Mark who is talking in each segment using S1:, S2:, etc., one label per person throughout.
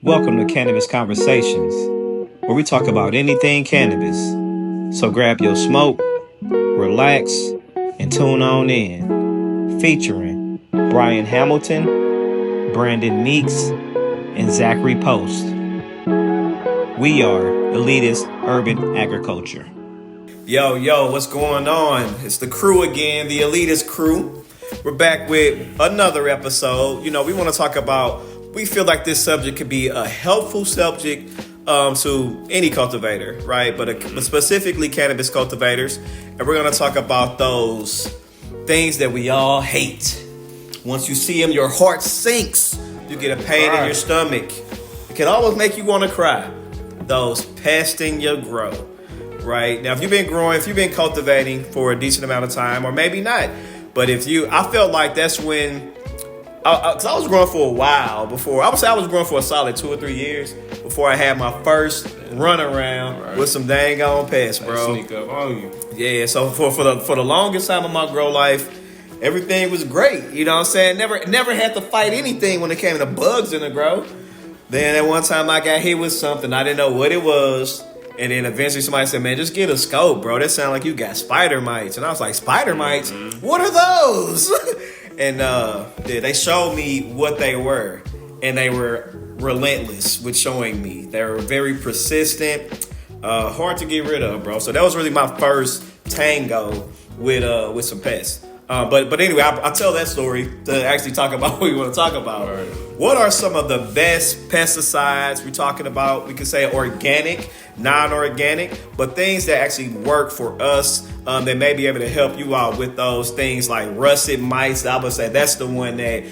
S1: Welcome to Cannabis Conversations, where we talk about anything cannabis. So grab your smoke, relax, and tune on in. Featuring Brian Hamilton, Brandon Meeks, and Zachary Post. We are Elitist Urban Agriculture. Yo, what's going on? It's the crew again, the Elitist crew. We're back with another episode. We want to talk about, we feel like this subject could be a helpful subject to any cultivator, right? But specifically cannabis cultivators. And we're going to talk about those things that we all hate. Once you see them, your heart sinks. You get a pain in your stomach. It can almost make you want to cry. Those pests in your grow, right? Now, if you've been cultivating for a decent amount of time, or maybe not, but I felt like that's when, because I was growing for a while before, I would say I was growing for a solid 2 or 3 years before I had my first run around with some dang on pests, bro.
S2: Sneak up on you.
S1: Yeah, so for the longest time of my grow life, everything was great. You know what I'm saying? Never had to fight anything when it came to bugs in the grow. Then at one time I got hit with something. I didn't know what it was. And then eventually somebody said, man, just get a scope, bro. That sounds like you got spider mites. And I was like, spider mites? Mm-hmm. What are those? And they showed me what they were. And they were relentless with showing me. They were very persistent, hard to get rid of, bro. So that was really my first tango with some pests. But anyway, I tell that story to actually talk about what we want to talk about. Right. What are some of the best pesticides we're talking about? We can say organic, non-organic, but things that actually work for us that may be able to help you out with those things like russet mites. I would say that's the one that,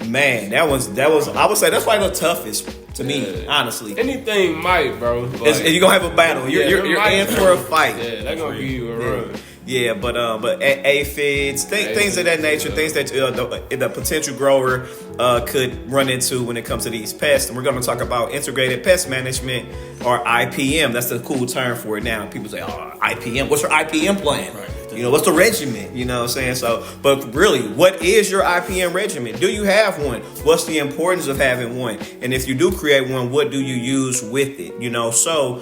S1: man, that was. I would say that's probably the toughest to me, honestly.
S2: Anything might, bro.
S1: Like, you're gonna have a battle. You're in for a fight.
S2: Yeah, they're gonna give you a run.
S1: Yeah, but aphids, things of that nature, things that the potential grower could run into when it comes to these pests. And we're going to talk about integrated pest management, or IPM. That's the cool term for it now. People say, oh, IPM. What's your IPM plan? Right. What's the regimen? You know what I'm saying? So, but really, what is your IPM regimen? Do you have one? What's the importance of having one? And if you do create one, what do you use with it? So,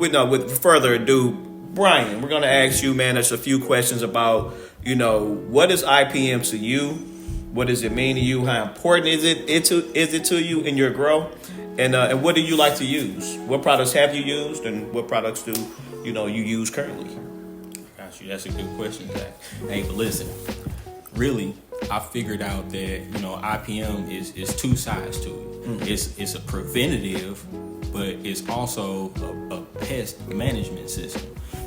S1: with further ado, Brian, we're going to ask you, man, there's a few questions about, what is IPM to you? What does it mean to you? How important is it to you in your grow? And what do you like to use? What products have you used, and what products do you use currently?
S3: Got you. That's a good question, Zach. Hey, but listen, really, I figured out that IPM is two sides to it. Mm-hmm. It's a preventative, but it's also a pest management system.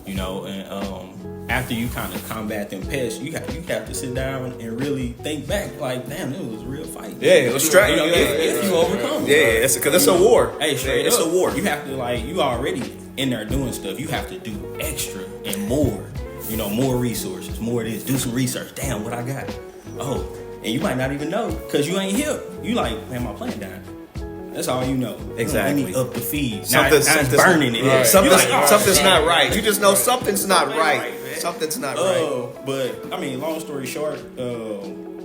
S3: And after you kind of combat them pests, you have to sit down and really think back, like, damn, it was a real fight.
S1: Yeah, it was straight.
S3: If you overcome.
S1: Yeah, because it's a war.
S3: Hey, straight
S1: it's
S3: up.
S1: a war.
S3: You have to, you already in there doing stuff. You have to do extra and more. More resources, more of this. Do some research. Damn, what I got? Oh, and you might not even know because you ain't here. You like, man, my plant died. That's all you know.
S1: Exactly.
S3: Let me up the feed.
S1: Something's
S3: burning it.
S1: Right. Something's not right. You just know something's not right. Something's not right.
S3: But long story short,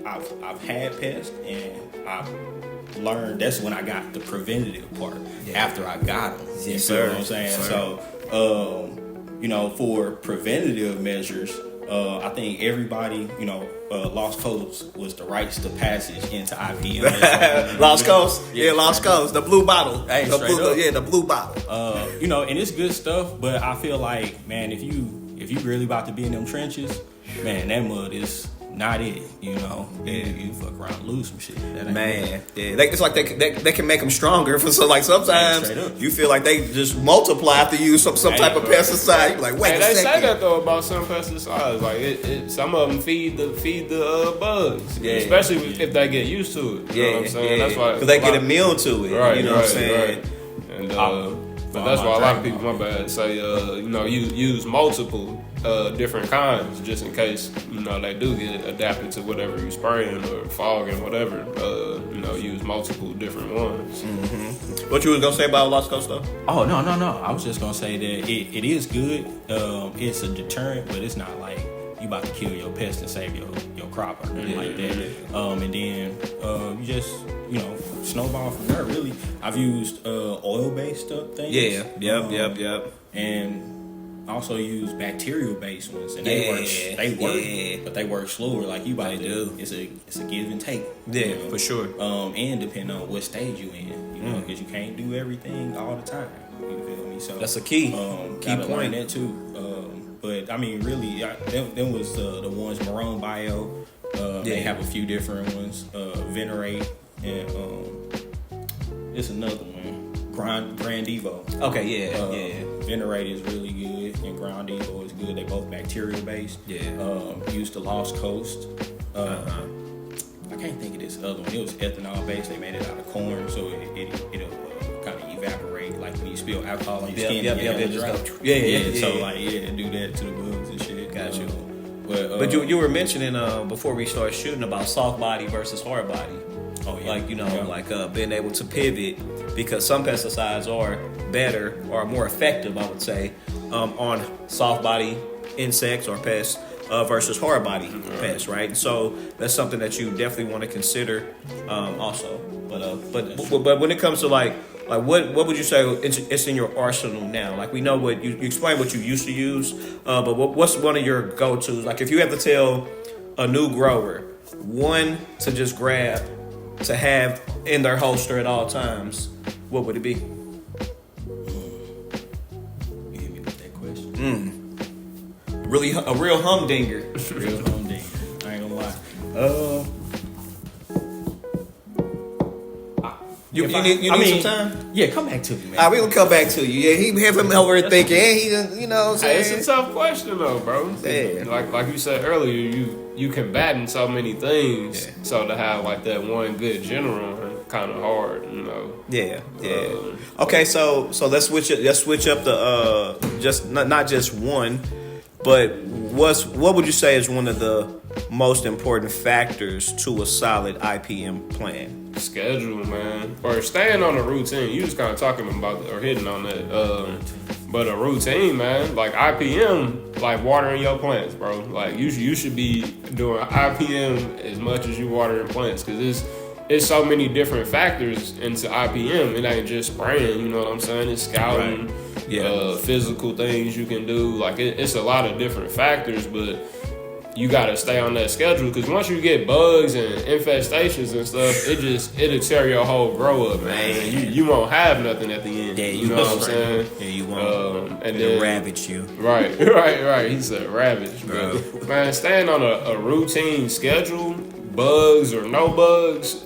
S3: I've had pests, and I've learned that's when I got the preventative part. Yeah. After I got them.
S1: Yes, sir.
S3: What I'm saying? Sir. So, for preventative measures, I think everybody, Lost Coast was the rites to passage into IPM.
S1: Lost Coast? Yeah, Lost Coast. The blue bottle.
S3: Hey,
S1: the blue bottle.
S3: And it's good stuff, but I feel like, man, if you really about to be in them trenches, man, that mud is not it, you fuck around and lose some shit.
S1: Man, yeah, it's like they can make them stronger. So like sometimes you feel like they just multiply after you use some type of pesticide. You're like, wait a second.
S2: They say that though about some pesticides. Like some of them feed the bugs. Yeah, especially if they get used to it. You know what I'm saying? That's why,
S1: because they get immune to it.
S2: Right,
S1: you know what I'm saying?
S2: Right. And but that's why a lot of people, my bad, say use multiple different kinds just in case they do get adapted to whatever you're spraying or fogging, whatever. Use multiple different ones.
S1: Mm-hmm. What you was gonna say about Lost Coast though?
S3: Oh no! I was just gonna say that it is good. It's a deterrent, but it's not like you about to kill your pest and save your crop or anything like that. And then you just snowball from there. Really, I've used oil-based stuff things.
S1: Yeah. Yep.
S3: And also use bacterial-based ones, and they work, but they work slower. Like you about to do, it's a give and take.
S1: Yeah, for sure.
S3: And depending on what stage you in, you know, because you can't do everything all the time. You feel me? So
S1: that's a key
S3: point. Learn that too. But I mean, really, them was the ones Marone Bio. They have a few different ones. Venerate and it's another one. Grand Evo.
S1: Okay, yeah.
S3: Venerate is really good, and Ground Evo is good. They both bacterial based.
S1: Yeah.
S3: Used the Lost Coast. I can't think of this other one. It was ethanol based. They made it out of corn, so it'll kind of evaporate, like when you spill alcohol on your skin.
S1: Yeah.
S3: So like, do that to the bugs and shit.
S1: Got you.
S3: But
S1: you were mentioning before we started shooting about soft body versus hard body.
S3: Oh yeah.
S1: Like, you know, like being able to pivot, because some pesticides are better or more effective, I would say, on soft body insects or pests versus hard body pests, right? So that's something that you definitely want to consider also. But when it comes to like what would you say it's in your arsenal now? Like, we know what you explain what you used to use, but what's one of your go-tos? Like, if you have to tell a new grower one to just grab to have in their holster at all times, what would it be?
S3: You hit me with that question.
S1: Really, a real humdinger.
S3: Real humdinger. I ain't gonna lie.
S1: You need some time?
S3: Yeah, come back to me, man.
S1: All right, we gonna come back to you. Yeah, he have him over here thinking, he, you know what I'm saying?
S2: Hey, it's a tough question though, bro.
S1: Yeah.
S2: Like you said earlier, you combating so many things, so to have like that one good general kind of hard, you know.
S1: Yeah. Okay, so let's switch up the just not just one, but what would you say is one of the most important factors to a solid IPM plan?
S2: Schedule, man, or staying on a routine. You just kind of talking about or hitting on that, but a routine, man. Like IPM, like watering your plants, bro. Like you should be doing IPM as much as you watering plants, because it's so many different factors into IPM. It ain't just spraying, you know what I'm saying? It's scouting,
S1: right.
S2: physical things you can do. Like it's a lot of different factors, but you gotta stay on that schedule, because once you get bugs and infestations and stuff, it'll tear your whole grow up, man. You won't have nothing at the end.
S1: Yeah,
S2: you know what I'm saying?
S1: Yeah, you won't.
S2: And
S1: it'll
S2: then
S1: ravage you.
S2: Right. He said ravage, bro. Man, staying on a routine schedule, bugs or no bugs,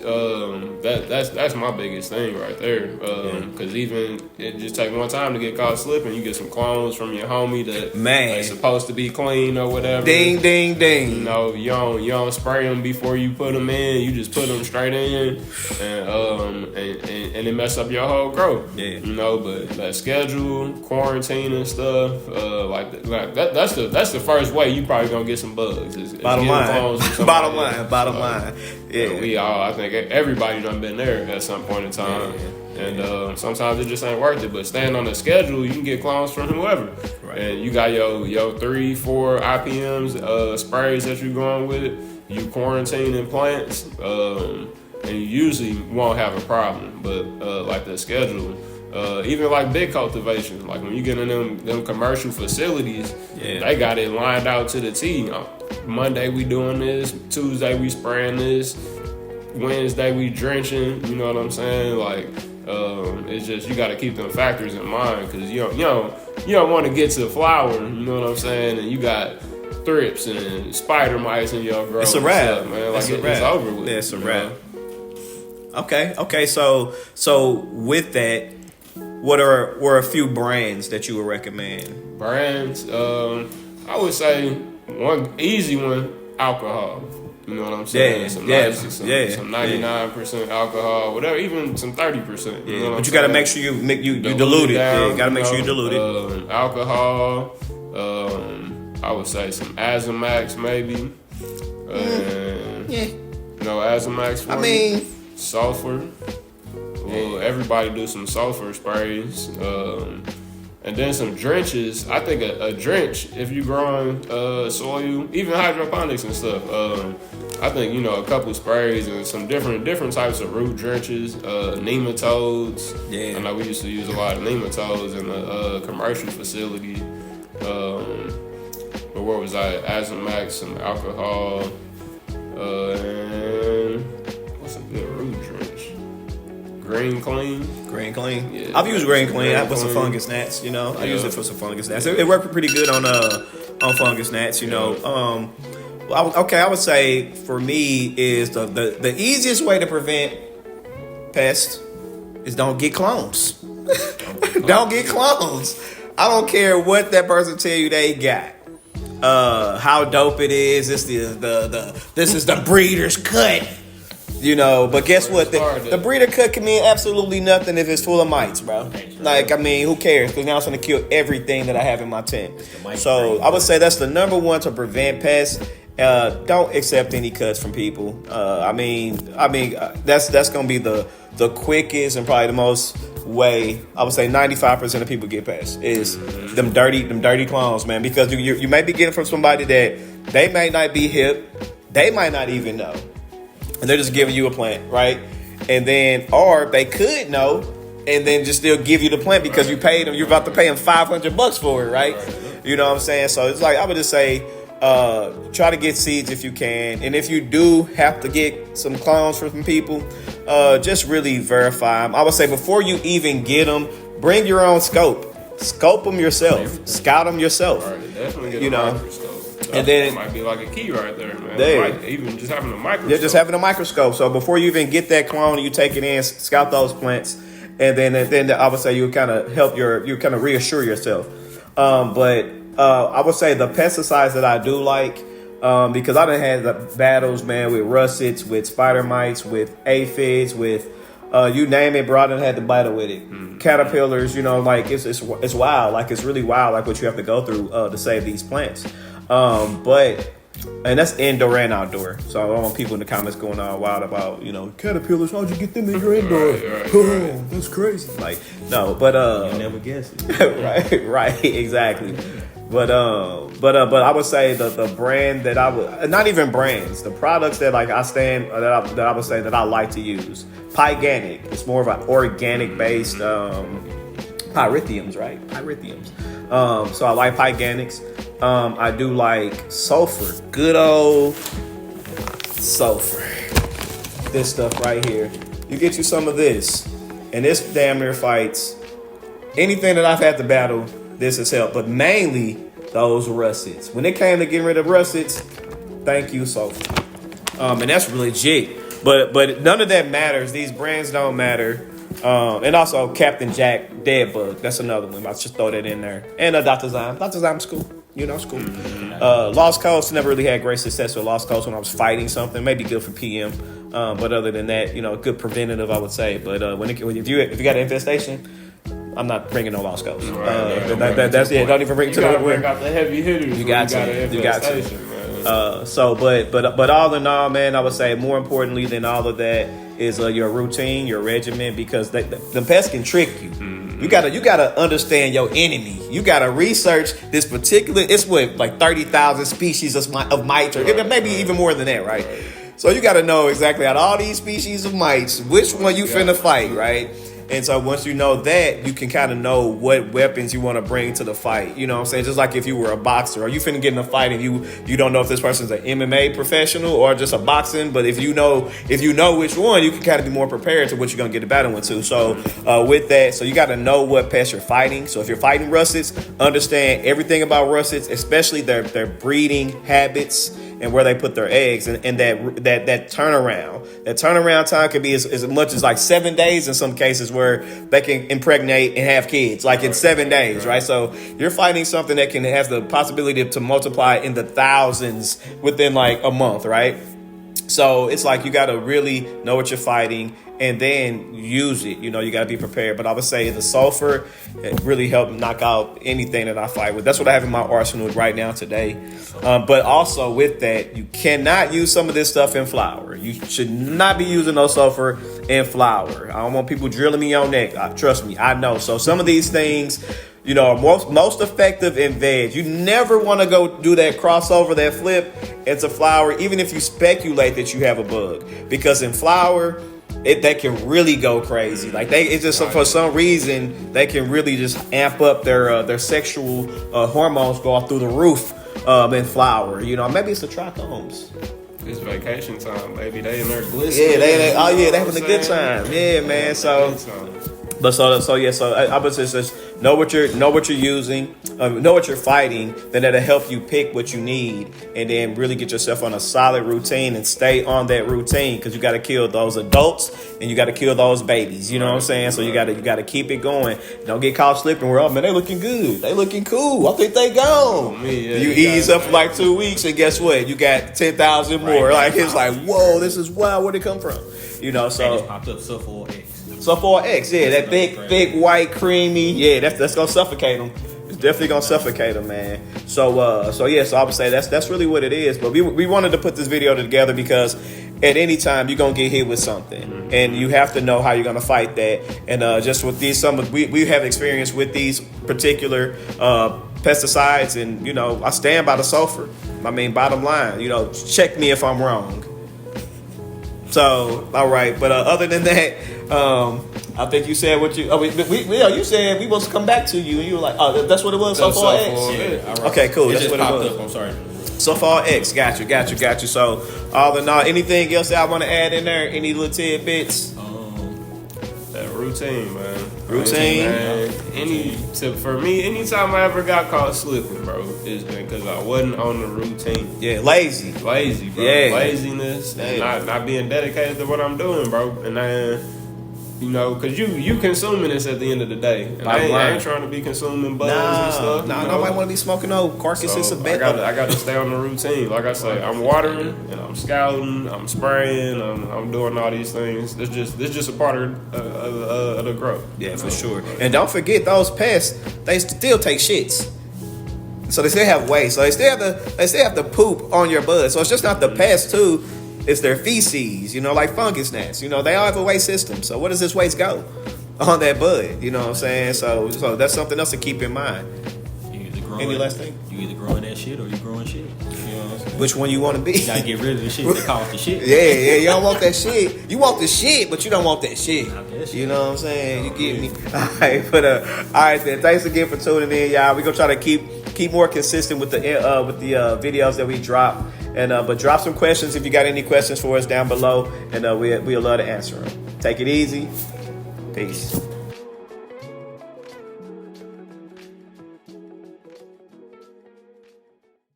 S2: that's my biggest thing right there. Because even it just take one time to get caught slipping, you get some clones from your homie that they supposed to be clean or whatever.
S1: Ding, ding, ding.
S2: You know, you don't spray them before you put them in. You just put them straight in, and it mess up your whole growth.
S1: Yeah.
S2: You know, but that schedule, quarantine and stuff, that's the first way you probably gonna get some bugs.
S1: Bottom line.
S2: Yeah, I think everybody done been there at some point in time. And sometimes it just ain't worth it. But staying on the schedule, you can get clones from whoever. Right. And you got your 3-4 IPMs sprays that you're going with. You quarantining plants, and you usually won't have a problem. But like the schedule, even like big cultivation, like when you get in them commercial facilities, they got it lined out to the T. Monday we doing this, Tuesday we spraying this, Wednesday we drenching. You know what I'm saying? Like, it's just you got to keep them factors in mind, because you don't want to get to the flower. You know what I'm saying? And you got thrips and spider mites in your growth.
S1: It's a wrap,
S2: man. Like it's over with.
S1: Yeah, it's a wrap. Okay. So with that, what were a few brands that you would recommend?
S2: Brands, I would say one easy one, alcohol. You know what I'm saying? Some 99% alcohol, whatever, even some 30%. You know what
S1: but you got to make sure you dilute it.
S2: Down,
S1: you got to make sure you dilute it.
S2: Alcohol, I would say some Azomax maybe. No Azomax for me. Sulfur. Well, everybody do some sulfur sprays. And then some drenches. I think a drench, if you growing soil, even hydroponics and stuff, I think, a couple sprays and some different types of root drenches, nematodes.
S1: Yeah.
S2: I know we used to use a lot of nematodes in the commercial facility. But where was I? Azomax, some alcohol, and what's a good root drench? Green Clean.
S1: Green Clean.
S2: Yeah,
S1: I've used Green Clean. I
S2: Green
S1: put some
S2: Clean.
S1: fungus gnats. I
S2: Yeah.
S1: use it for some fungus gnats. It worked pretty good on fungus gnats. I would say for me is the easiest way to prevent pests is don't get clones. Don't get clones. I don't care what that person tell you they got. How dope it is. This is the breeder's cut. But guess what? The breeder cut can mean absolutely nothing if it's full of mites, bro. Who cares? Because now it's going to kill everything that I have in my tent. So I would say that's the number one to prevent pests. Don't accept any cuts from people. That's going to be the quickest and probably the most way. I would say 95% of people get pests is them dirty clones, man. Because you may be getting from somebody that they may not be hip, they might not even know. And they're just giving you a plant, right? And then, or they could know, and then just still give you the plant because you paid them. You're about to pay them $500 for it, right? You know what I'm saying? So it's like I would just say, try to get seeds if you can, and if you do have to get some clones from people, just really verify them. I would say before you even get them, bring your own scope them yourself, scout them yourself.
S2: Right, definitely get a microscope.
S1: And then
S2: it might be like a key right there, man. Even just having a microscope.
S1: Yeah, just having a microscope. So before you even get that clone, you take it in, scout those plants, and then I would say you kind of kind of reassure yourself. But I would say the pesticides that I do like, because I done had the battles, man, with russets, with spider mites, with aphids, with you name it, bro. I done had to battle with it. Caterpillars, it's wild. Like it's really wild, like what you have to go through to save these plants. And that's indoor and outdoor. So I don't want people in the comments going all wild about, caterpillars. How'd you get them in your indoor?
S2: Right.
S1: That's crazy. Like, no, but
S3: You never guess it.
S1: right, exactly. But I would say the brand that I would, not even brands, the products that I would say that I like to use. Pyganic. It's more of an organic based pyrithiums, right? Pyrithiums. So I like Pyganics. I do like sulfur. Good old sulfur. This stuff right here. You get you some of this, and this damn near fights anything that I've had to battle. This has helped, but mainly those russets. When it came to getting rid of russets, thank you, sulfur. And that's legit. But none of that matters. These brands don't matter. And also Captain Jack Dead Bug. That's another one. I'll just throw that in there. And Dr. Zyme. Dr. Zyme's cool. It's cool. Lost Coast, never really had great success with Lost Coast when I was fighting something. Maybe good for PM. But other than that, good preventative, I would say. But if you got an infestation, I'm not bringing no Lost Coast. That's it. Don't even bring it to the
S2: bring out the heavy hitters.
S1: You got to. But all in all, man, I would say more importantly than all of that is your routine, your regimen, because the pests can trick you. You gotta understand your enemy. You gotta research this particular. It's like 30,000 species of mites, or maybe even more than that, right? So you gotta know exactly out of all these species of mites, which one you finna fight, right? And so once you know that, you can kind of know what weapons you want to bring to the fight. You know what I'm saying? Just like if you were a boxer, or you finna get in a fight and you don't know if this person's an MMA professional or just a boxing, but if you know which one, you can kind of be more prepared to what you're gonna get a battle into. So with that, so you got to know what pest you're fighting. So if you're fighting russets, understand everything about russets, especially their breeding habits and where they put their eggs, and that turnaround. That turnaround time can be as much as like 7 days in some cases, where they can impregnate and have kids, like in 7 days, right? So you're fighting something that can have the possibility to multiply in the thousands within like a month, right? So it's like you got to really know what you're fighting and then use it. You got to be prepared. But I would say the sulfur, it really helped knock out anything that I fight with. That's what I have in my arsenal right now today. But also with that, you cannot use some of this stuff in flour. You should not be using no sulfur in flour. I don't want people drilling me on that. Trust me, I know. So some of these things, You know, most effective in veg. You never want to go do that crossover, that flip into flower, even if you speculate that you have a bug, because in flower, that can really go crazy. Like it's just for some reason they can really just amp up their sexual hormones, go off through the roof in flower. You know, maybe it's the trichomes.
S2: It's vacation time, baby. They in there glistening.
S1: Yeah, they having a good time. Yeah, man. So. But I would say just know what you're using, know what you're fighting, then that'll help you pick what you need, and then really get yourself on a solid routine and stay on that routine, because you got to kill those adults and you got to kill those babies. You know what I'm saying? So you got to keep it going. Don't get caught slipping. We're man, they looking good. They looking cool. I think they gone. You ease up for like 2 weeks, and guess what? You got 10,000 more. Like it's like, whoa, this is wild. Where'd it come from? You know, so
S3: just popped up Sulfur X.
S1: Sulfur X, yeah, that thick, white, creamy, yeah, that's gonna suffocate them. It's definitely gonna suffocate them, man. So I would say that's really what it is. But we wanted to put this video together because at any time you're gonna get hit with something, and you have to know how you're gonna fight that. And just with these, we have experience with these particular pesticides, and you know, I stand by the sulfur. I mean, bottom line, you know, check me if I'm wrong. So, all right, but other than that, I think you said what you. You said we supposed to come back to you, and you were like, "Oh, that's what it was." Sulfur X.
S3: Yeah,
S1: okay, cool.
S3: It
S1: that's
S3: just
S1: what
S3: popped
S1: it was.
S3: Up. I'm sorry.
S1: Sulfur X. Got you. So, all in all, anything else that I want to add in there? Any little tidbits?
S2: That routine, man.
S1: Routine.
S2: For me, anytime I ever got caught slipping, bro, it's been because I wasn't on the routine.
S1: Yeah, lazy,
S2: bro.
S1: Yeah.
S2: Laziness, and not being dedicated to what I'm doing, bro. And then, you know, because you consuming this at the end of the day. And I ain't trying to be consuming bugs and stuff.
S1: Nobody want to be smoking no carcasses of bed.
S2: I got to stay on the routine. Like I say, I'm watering and I'm scouting, I'm spraying, I'm doing all these things. This just a part of the growth.
S1: Yeah, for sure. And don't forget, those pests, they still take shits. So they still have waste. So they still have the poop on your bud. So it's just not the pest too. It's their feces, you know, like fungus gnats. You know, they all have a waste system. So where does this waste go? On that bud, you know what I'm saying? So that's something else to keep in mind. Any last thing?
S3: You either growing that shit or you growing shit. You know what I'm saying?
S1: Which one you want to be?
S3: You gotta get rid of the shit that caused the shit.
S1: Yeah, you don't want that shit. You want the shit, but you don't want that shit. You know what I'm saying? You get me? All right, all right then. Thanks again for tuning in, y'all. We're gonna try to keep more consistent with the videos that we drop. And but drop some questions if you got any questions for us down below, and we'll love to answer them. Take it easy. Peace.